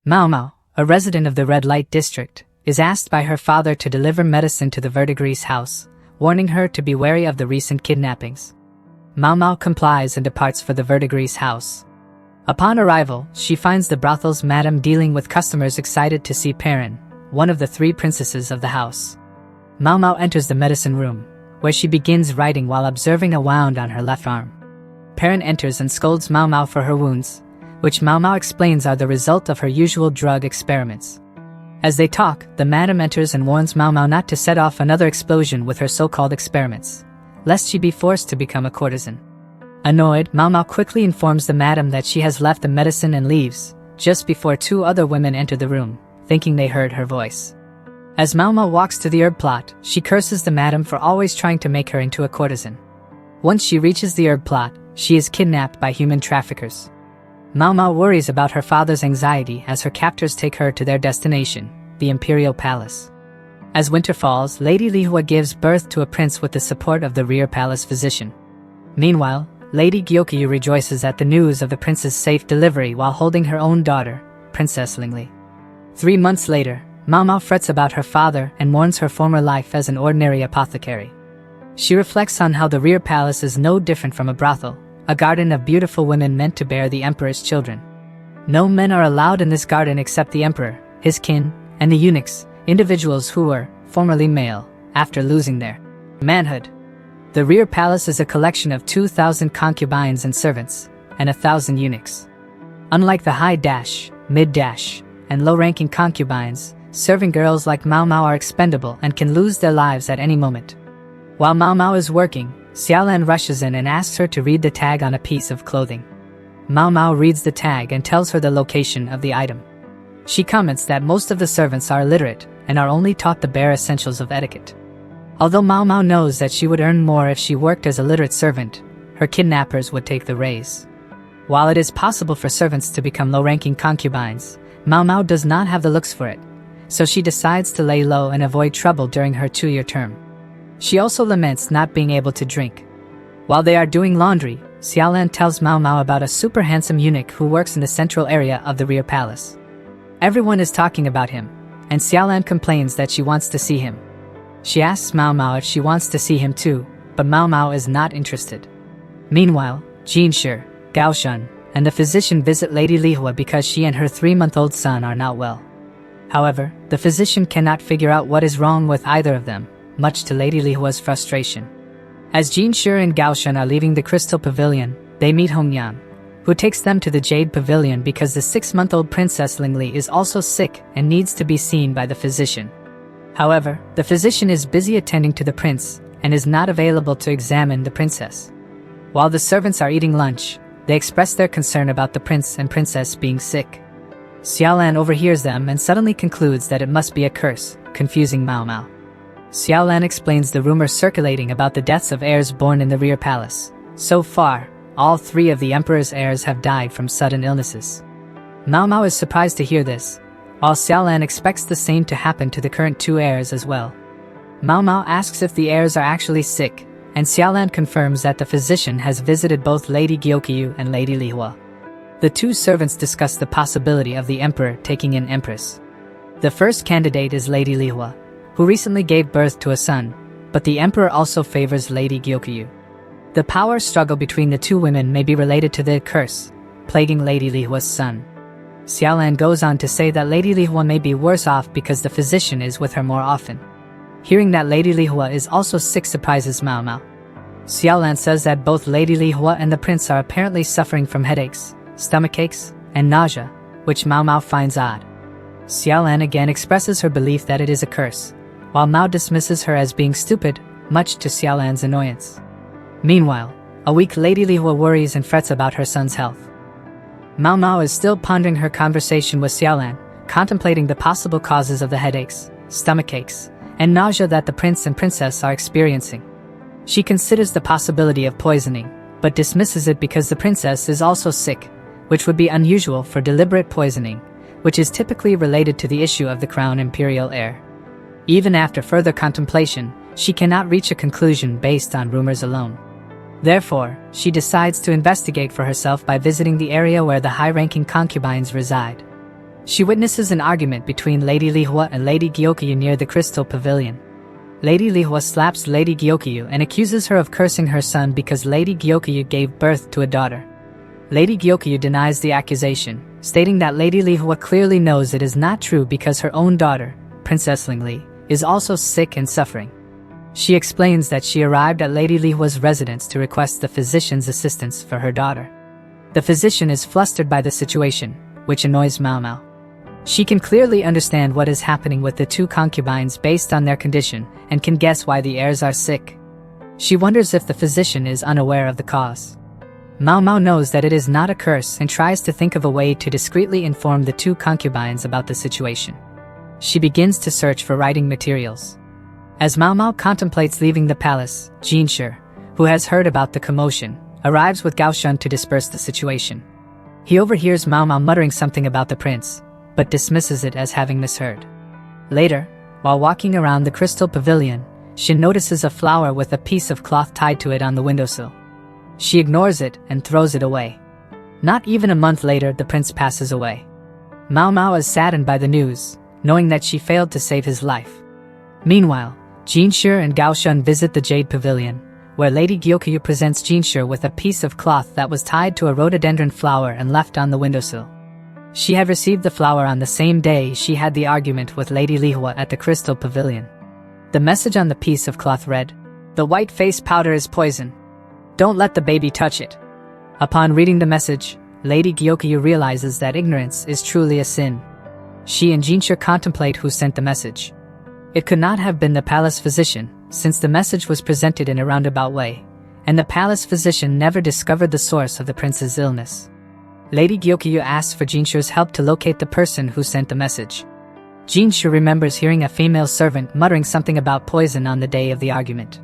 Maomao, a resident of the red light district, is asked by her father to deliver medicine to the verdigree's house, warning her to be wary of the recent kidnappings. Maomao complies and departs for the verdigree's house. Upon arrival, she finds the brothel's madam dealing with customers excited to see Perrin, one of the 3 princesses of the house. Maomao enters the medicine room, where she begins writing while observing a wound on her left arm. Perrin enters and scolds Maomao for her wounds, which Maomao explains are the result of her usual drug experiments. As they talk, the madam enters and warns Maomao not to set off another explosion with her so-called experiments, lest she be forced to become a courtesan. Annoyed, Maomao quickly informs the madam that she has left the medicine and leaves, just before 2 other women enter the room, thinking they heard her voice. As Maomao walks to the herb plot, she curses the madam for always trying to make her into a courtesan. Once she reaches the herb plot, she is kidnapped by human traffickers. Maomao worries about her father's anxiety as her captors take her to their destination, the Imperial Palace. As winter falls, Lady Lihua gives birth to a prince with the support of the rear palace physician. Meanwhile, Lady Gyokyu rejoices at the news of the prince's safe delivery while holding her own daughter, Princess Lingli. 3 months later, Maomao frets about her father and mourns her former life as an ordinary apothecary. She reflects on how the rear palace is no different from a brothel, a garden of beautiful women meant to bear the emperor's children. No men are allowed in this garden except the emperor, his kin, and the eunuchs, individuals who were formerly male, after losing their manhood. The rear palace is a collection of 2,000 concubines and servants, and 1,000 eunuchs. Unlike the high dash, mid dash, and low-ranking concubines, serving girls like Maomao are expendable and can lose their lives at any moment. While Maomao is working, Xiaolan rushes in and asks her to read the tag on a piece of clothing. Maomao reads the tag and tells her the location of the item. She comments that most of the servants are illiterate and are only taught the bare essentials of etiquette. Although Maomao knows that she would earn more if she worked as a literate servant, her kidnappers would take the raise. While it is possible for servants to become low-ranking concubines, Maomao does not have the looks for it, so she decides to lay low and avoid trouble during her 2-year term. She also laments not being able to drink. While they are doing laundry, Xiaolan tells Maomao about a super handsome eunuch who works in the central area of the rear palace. Everyone is talking about him, and Xiaolan complains that she wants to see him. She asks Maomao if she wants to see him too, but Maomao is not interested. Meanwhile, Jinshi, Gaoshan, and the physician visit Lady Lihua because she and her 3-month-old son are not well. However, the physician cannot figure out what is wrong with either of them, much to Lady Lihua's frustration. As Jinshi and Gaoshan are leaving the Crystal Pavilion, they meet Hongyan, who takes them to the Jade Pavilion because the 6-month-old Princess Lingli is also sick and needs to be seen by the physician. However, the physician is busy attending to the prince and is not available to examine the princess. While the servants are eating lunch, they express their concern about the prince and princess being sick. Xiaolan overhears them and suddenly concludes that it must be a curse, confusing Maomao. Xiaolan explains the rumors circulating about the deaths of heirs born in the rear palace. So far, all 3 of the emperor's heirs have died from sudden illnesses. Maomao is surprised to hear this, while Xiaolan expects the same to happen to the current 2 heirs as well. Maomao asks if the heirs are actually sick, and Xiaolan confirms that the physician has visited both Lady Gyokyu and Lady Lihua. The 2 servants discuss the possibility of the emperor taking an empress. The first candidate is Lady Lihua, who recently gave birth to a son, but the emperor also favors Lady Gyokyu. The power struggle between the 2 women may be related to the curse plaguing Lady Lihua's son. Xiaolan goes on to say that Lady Lihua may be worse off because the physician is with her more often. Hearing that Lady Lihua is also sick surprises Maomao. Xiaolan says that both Lady Lihua and the prince are apparently suffering from headaches, stomachaches, and nausea, which Maomao finds odd. Xiaolan again expresses her belief that it is a curse, while Mao dismisses her as being stupid, much to Xiaolan's annoyance. Meanwhile, a weak Lady Lihua worries and frets about her son's health. Maomao is still pondering her conversation with Xiaolan, contemplating the possible causes of the headaches, stomachaches, and nausea that the prince and princess are experiencing. She considers the possibility of poisoning, but dismisses it because the princess is also sick, which would be unusual for deliberate poisoning, which is typically related to the issue of the crown imperial heir. Even after further contemplation, she cannot reach a conclusion based on rumors alone. Therefore, she decides to investigate for herself by visiting the area where the high-ranking concubines reside. She witnesses an argument between Lady Lihua and Lady Gyokyu near the Crystal Pavilion. Lady Lihua slaps Lady Gyokyu and accuses her of cursing her son because Lady Gyokyu gave birth to a daughter. Lady Gyokyu denies the accusation, stating that Lady Lihua clearly knows it is not true because her own daughter, Princess Lingli, is also sick and suffering. She explains that she arrived at Lady Lihua's residence to request the physician's assistance for her daughter. The physician is flustered by the situation, which annoys Maomao. She can clearly understand what is happening with the two concubines based on their condition and can guess why the heirs are sick. She wonders if the physician is unaware of the cause. Maomao knows that it is not a curse and tries to think of a way to discreetly inform the two concubines about the situation. She begins to search for writing materials. As Maomao contemplates leaving the palace, Jinshi, who has heard about the commotion, arrives with Gaoshun to disperse the situation. He overhears Maomao muttering something about the prince, but dismisses it as having misheard. Later, while walking around the Crystal Pavilion, she notices a flower with a piece of cloth tied to it on the windowsill. She ignores it and throws it away. Not even a month later, the prince passes away. Maomao is saddened by the news, knowing that she failed to save his life. Meanwhile, Jinshi and Gaoshun visit the Jade Pavilion, where Lady Gyokyu presents Jinshi with a piece of cloth that was tied to a rhododendron flower and left on the windowsill. She had received the flower on the same day she had the argument with Lady Lihua at the Crystal Pavilion. The message on the piece of cloth read, "The white face powder is poison. Don't let the baby touch it." Upon reading the message, Lady Gyokyu realizes that ignorance is truly a sin. She and Jinshi contemplate who sent the message. It could not have been the palace physician, since the message was presented in a roundabout way, and the palace physician never discovered the source of the prince's illness. Lady Gyokyu asks for Jinshi's help to locate the person who sent the message. Jinshi remembers hearing a female servant muttering something about poison on the day of the argument.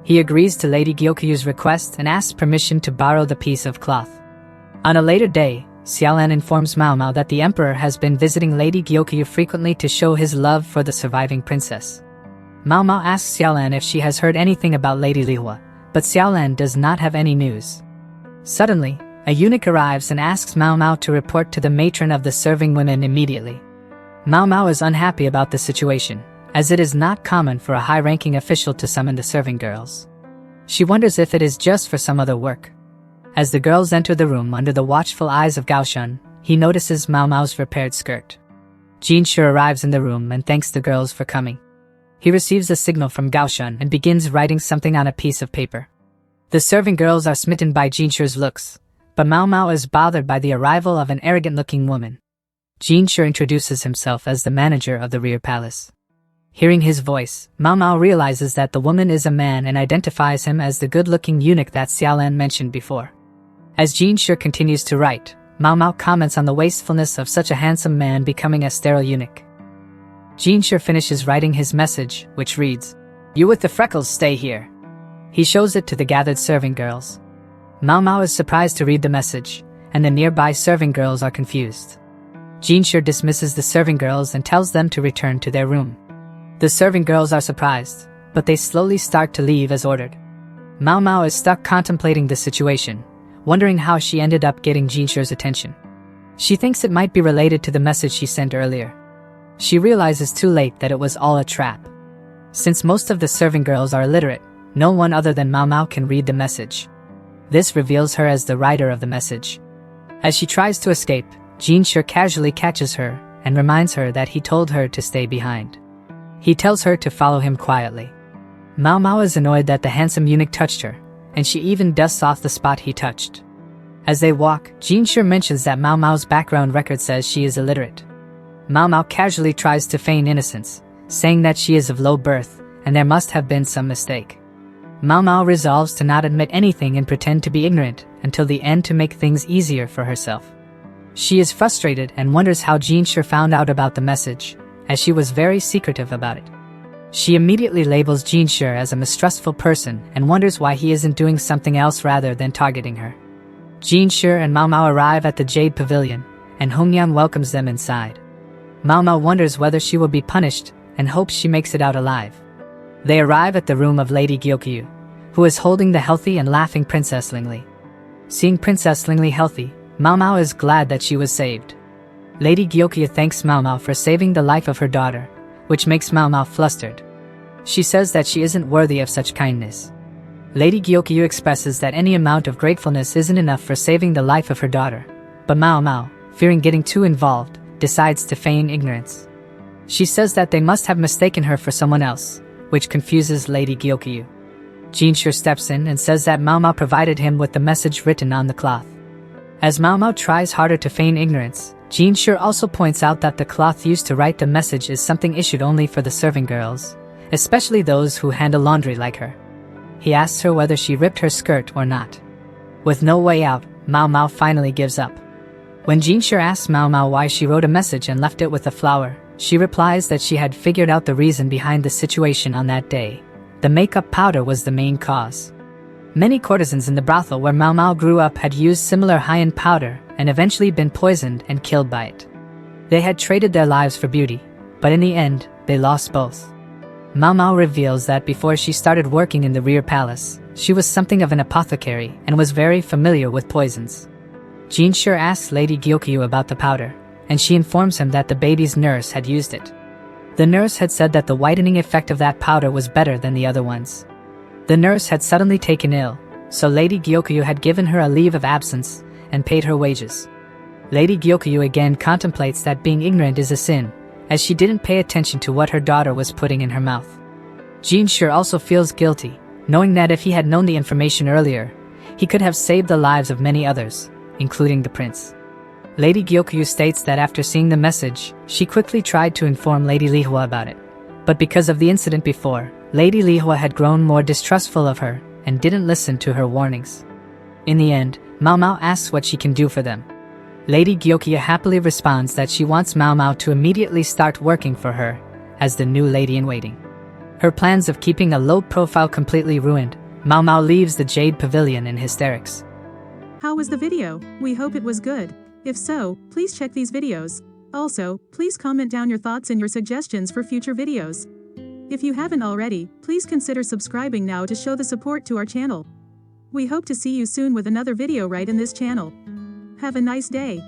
He agrees to Lady Gyokyu's request and asks permission to borrow the piece of cloth. On a later day, Xiaolan informs Maomao that the emperor has been visiting Lady Gyokyu frequently to show his love for the surviving princess. Maomao asks Xiaolan if she has heard anything about Lady Lihua, but Xiaolan does not have any news. Suddenly, a eunuch arrives and asks Maomao to report to the matron of the serving women immediately. Maomao is unhappy about the situation, as it is not common for a high-ranking official to summon the serving girls. She wonders if it is just for some other work. As the girls enter the room under the watchful eyes of Gaoshun, he notices Maomao's repaired skirt. Jinshi arrives in the room and thanks the girls for coming. He receives a signal from Gaoshun and begins writing something on a piece of paper. The serving girls are smitten by Jinshi's looks, but Maomao is bothered by the arrival of an arrogant-looking woman. Jinshi introduces himself as the manager of the rear palace. Hearing his voice, Maomao realizes that the woman is a man and identifies him as the good-looking eunuch that Xiaolan mentioned before. As Jinshi continues to write, Maomao comments on the wastefulness of such a handsome man becoming a sterile eunuch. Jinshi finishes writing his message, which reads, "You with the freckles stay here." He shows it to the gathered serving girls. Maomao is surprised to read the message, and the nearby serving girls are confused. Jinshi dismisses the serving girls and tells them to return to their room. The serving girls are surprised, but they slowly start to leave as ordered. Maomao is stuck contemplating the situation, wondering how she ended up getting Jinshi's attention. She thinks it might be related to the message she sent earlier. She realizes too late that it was all a trap. Since most of the serving girls are illiterate, no one other than Maomao can read the message. This reveals her as the writer of the message. As she tries to escape, Jinshi casually catches her and reminds her that he told her to stay behind. He tells her to follow him quietly. Maomao is annoyed that the handsome eunuch touched her, and she even dusts off the spot he touched. As they walk, Jinshi mentions that Maomao's background record says she is illiterate. Maomao casually tries to feign innocence, saying that she is of low birth, and there must have been some mistake. Maomao resolves to not admit anything and pretend to be ignorant until the end to make things easier for herself. She is frustrated and wonders how Jinshi found out about the message, as she was very secretive about it. She immediately labels Jinshi as a mistrustful person and wonders why he isn't doing something else rather than targeting her. Jinshi and Maomao arrive at the Jade Pavilion, and Hongyan welcomes them inside. Maomao wonders whether she will be punished and hopes she makes it out alive. They arrive at the room of Lady Gyokyu, who is holding the healthy and laughing Princess Lingli. Seeing Princess Lingli healthy, Maomao is glad that she was saved. Lady Gyokyu thanks Maomao for saving the life of her daughter, which makes Maomao flustered. She says that she isn't worthy of such kindness. Lady Gyokyu expresses that any amount of gratefulness isn't enough for saving the life of her daughter, but Maomao, fearing getting too involved, decides to feign ignorance. She says that they must have mistaken her for someone else, which confuses Lady Gyokyu. Jinshur steps in and says that Maomao provided him with the message written on the cloth. As Maomao tries harder to feign ignorance, Jinshur also points out that the cloth used to write the message is something issued only for the serving girls, especially those who handle laundry like her. He asks her whether she ripped her skirt or not. With no way out, Maomao finally gives up. When Jinshur asks Maomao why she wrote a message and left it with a flower, she replies that she had figured out the reason behind the situation on that day. The makeup powder was the main cause. Many courtesans in the brothel where Maomao grew up had used similar high-end powder and eventually been poisoned and killed by it. They had traded their lives for beauty, but in the end, they lost both. Maomao reveals that before she started working in the rear palace, she was something of an apothecary and was very familiar with poisons. Jinshur asks Lady Gyokyu about the powder, and she informs him that the baby's nurse had used it. The nurse had said that the whitening effect of that powder was better than the other ones. The nurse had suddenly taken ill, so Lady Gyokyu had given her a leave of absence and paid her wages. Lady Gyokyu again contemplates that being ignorant is a sin, as she didn't pay attention to what her daughter was putting in her mouth. Jinshur also feels guilty, knowing that if he had known the information earlier, he could have saved the lives of many others, including the prince. Lady Gyokyu states that after seeing the message, she quickly tried to inform Lady Lihua about it. But because of the incident before, Lady Lihua had grown more distrustful of her and didn't listen to her warnings. In the end, Maomao asks what she can do for them. Lady Gyokyu happily responds that she wants Maomao to immediately start working for her as the new lady-in-waiting. Her plans of keeping a low profile completely ruined, Maomao leaves the Jade Pavilion in hysterics. How was the video? We hope it was good. If so, please check these videos. Also, please comment down your thoughts and your suggestions for future videos. If you haven't already, please consider subscribing now to show the support to our channel. We hope to see you soon with another video right in this channel. Have a nice day.